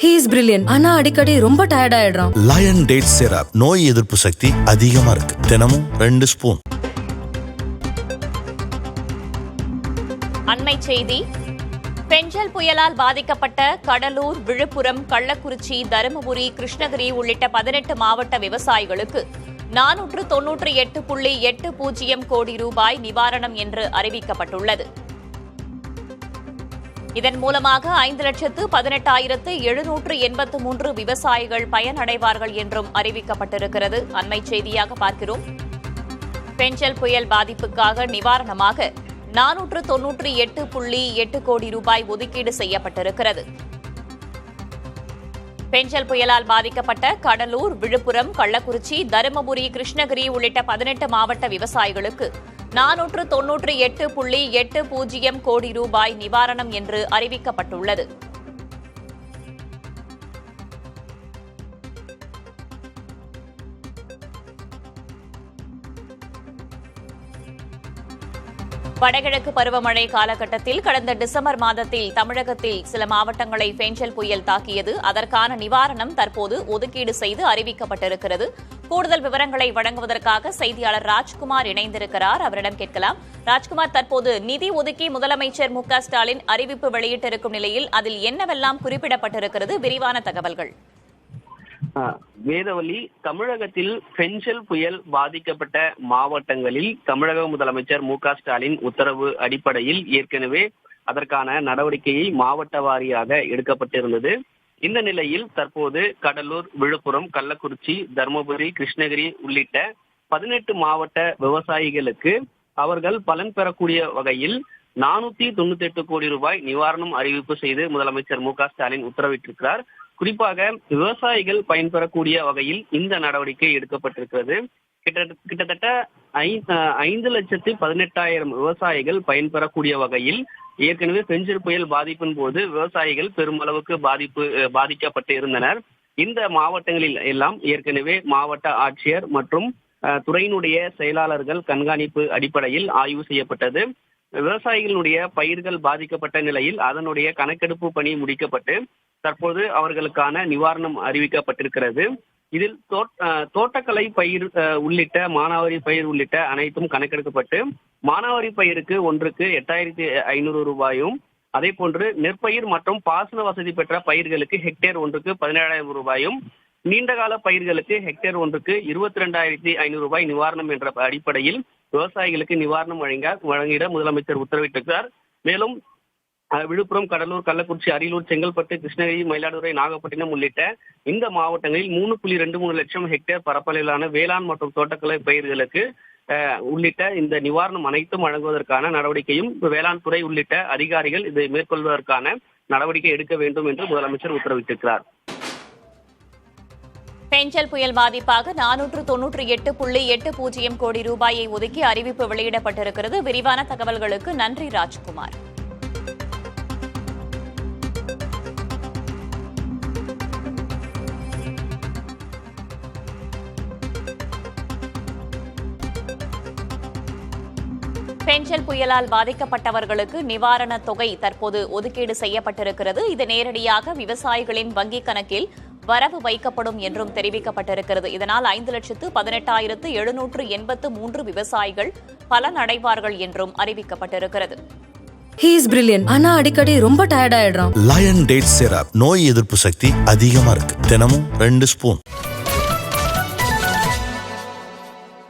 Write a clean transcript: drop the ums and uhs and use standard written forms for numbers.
He is brilliant. ஆனா அடிக்கடி ரொம்ப டயர்ட் ஆயிடுறான். லயன் டேட் சிரப் நோய் எதிர்ப்பு சக்தி அதிகமா இருக்கு. தினமும் 2 ஸ்பூன். அண்மை செய்தி. பெஞ்சல் புயலால் பாதிக்கப்பட்ட கடலூர், விழுப்புரம், கள்ளக்குறிச்சி, தருமபுரி, கிருஷ்ணகிரி உள்ளிட்ட 18 மாவட்ட விவசாயிகளுக்கு 498.80 கோடி ரூபாய் நிவாரணம் என்று அறிவிக்கப்பட்டுள்ளது. இதன் மூலமாக 5,18,783 விவசாயிகள் பயனடைவார்கள் என்றும் அறிவிக்கப்பட்டிருக்கிறது. அண்மை செய்தியாக பார்க்கிறோம். பெஞ்சல் புயல் பாதிப்புக்காக நிவாரணமாக 498.8 கோடி ரூபாய் ஒதுக்கீடு செய்யப்பட்டிருக்கிறது. பெஞ்சல் புயலால் பாதிக்கப்பட்ட கடலூர், விழுப்புரம், கள்ளக்குறிச்சி, தருமபுரி, கிருஷ்ணகிரி உள்ளிட்ட 18 மாவட்ட விவசாயிகளுக்கு 498.80 கோடி ரூபாய் நிவாரணம் என்று அறிவிக்கப்பட்டுள்ளது. வடகிழக்கு பருவமழை காலகட்டத்தில் கடந்த டிசம்பர் மாதத்தில் தமிழகத்தில் சில மாவட்டங்களை பெஞ்சல் புயல் தாக்கியது. அதற்கான நிவாரணம் தற்போது ஒதுக்கீடு செய்து அறிவிக்கப்பட்டிருக்கிறது. கூடுதல் விவரங்களை வழங்குவதற்காக செய்தியாளர் ராஜ்குமார் இணைந்திருக்கிறார். அவரிடம் கேட்கலாம். ராஜ்குமார், தற்போது நிதி ஒதுக்கி முதலமைச்சர் மு.க.ஸ்டாலின் அறிவிப்பு வெளியிட்டிருக்கும் நிலையில் அதில் என்னவெல்லாம் குறிப்பிடப்பட்டிருக்கிறது? விரிவான தகவல்கள். வேதவள்ளி, தமிழகத்தில் பெஞ்சல் புயல் பாதிக்கப்பட்ட மாவட்டங்களில் தமிழக முதலமைச்சர் மு.க.ஸ்டாலின் உத்தரவு அடிப்படையில் ஏற்கனவே அதற்கான நடவடிக்கையை மாவட்ட வாரியாக எடுக்கப்பட்டிருந்தது. இந்த நிலையில் தற்போது கடலூர், விழுப்புரம், கள்ளக்குறிச்சி, தருமபுரி, கிருஷ்ணகிரி உள்ளிட்ட 18 மாவட்ட விவசாயிகளுக்கு அவர்கள் பலன் பெறக்கூடிய வகையில் 498 கோடி ரூபாய் நிவாரணம் அறிவிப்பு செய்து முதலமைச்சர் மு.க.ஸ்டாலின் உத்தரவிட்டிருக்கிறார். குறிப்பாக விவசாயிகள் பயன்பெறக்கூடிய வகையில் இந்த நடவடிக்கை எடுக்கப்பட்டிருக்கிறது. கிட்டத்தட்ட 5,18,000 விவசாயிகள் பயன்பெறக்கூடிய வகையில் ஏற்கனவே பெஞ்சல் புயல் பாதிப்பின் போது விவசாயிகள் பெருமளவுக்கு பாதிக்கப்பட்டு இருந்தனர். இந்த மாவட்டங்களில் எல்லாம் ஏற்கனவே மாவட்ட ஆட்சியர் மற்றும் துறையினுடைய செயலாளர்கள் கண்காணிப்பு அடிப்படையில் ஆய்வு செய்யப்பட்டது. விவசாயிகளுடைய பயிர்கள் பாதிக்கப்பட்ட நிலையில் அதனுடைய கணக்கெடுப்பு பணி முடிக்கப்பட்டு தற்போது அவர்களுக்கான நிவாரணம் அறிவிக்கப்பட்டிருக்கிறது. இதில் தோட்டக்கலை பயிர் உள்ளிட்ட மானாவாரி பயிர் உள்ளிட்ட அனைத்தும் கணக்கெடுக்கப்பட்டு மானாவாரி பயிருக்கு ஒன்றுக்கு 8,500 ரூபாயும், அதே போன்று நெற்பயிர் மற்றும் பாசன வசதி பெற்ற பயிர்களுக்கு ஹெக்டேர் ஒன்றுக்கு 17,000 ரூபாயும், நீண்டகால பயிர்களுக்கு ஹெக்டேர் ஒன்றுக்கு 22,500 ரூபாய் நிவாரணம் என்ற அடிப்படையில் விவசாயிகளுக்கு நிவாரணம் வழங்கிட முதலமைச்சர் உத்தரவிட்டிருக்கிறார். மேலும் விழுப்புரம், கடலூர், கள்ளக்குறிச்சி, அரியலூர், செங்கல்பட்டு, கிருஷ்ணகிரி, மயிலாடுதுறை, நாகப்பட்டினம் உள்ளிட்ட இந்த மாவட்டங்களில் 3.23 லட்சம் ஹெக்டேர் பரப்பளவிலான வேளாண் மற்றும் தோட்டக்கலை பயிர்களுக்கு உள்ளிட்ட இந்த நிவாரணம் அனைத்தும் வழங்குவதற்கான நடவடிக்கையும் வேளாண் துறை உள்ளிட்ட அதிகாரிகள் இதை மேற்கொள்வதற்கான நடவடிக்கை எடுக்க வேண்டும் என்று முதலமைச்சர் உத்தரவிட்டிருக்கிறார். பெஞ்சல் புயல் பாதிப்பாக 498.80 கோடி ரூபாயை ஒதுக்கி அறிவிப்பு வெளியிடப்பட்டிருக்கிறது. விரிவான தகவல்களுக்கு நன்றி ராஜ்குமார். பெஞ்சல் புயலால் பாதிக்கப்பட்டவர்களுக்கு நிவாரணத் தொகை தற்போது ஒதுக்கீடு செய்யப்பட்டிருக்கிறது. இது நேரடியாக விவசாயிகளின் வங்கிக் கணக்கில் வரவு வைக்கப்படும் என்றும் தெரிவிக்கப்பட்டிருக்கிறது. இதனால் 5,18,783 விவசாயிகள் பலனடைவார்கள் என்றும் அறிவிக்கப்பட்டிருக்கிறது. He is brilliant. ஆனா அடிக்கடி ரொம்ப டயர்ட் ஆயிடுறான். லயன் டேட் சிரப் நோய் எதிர்ப்பு சக்தி அதிகமா இருக்கு. தினமும் 2 ஸ்பூன்.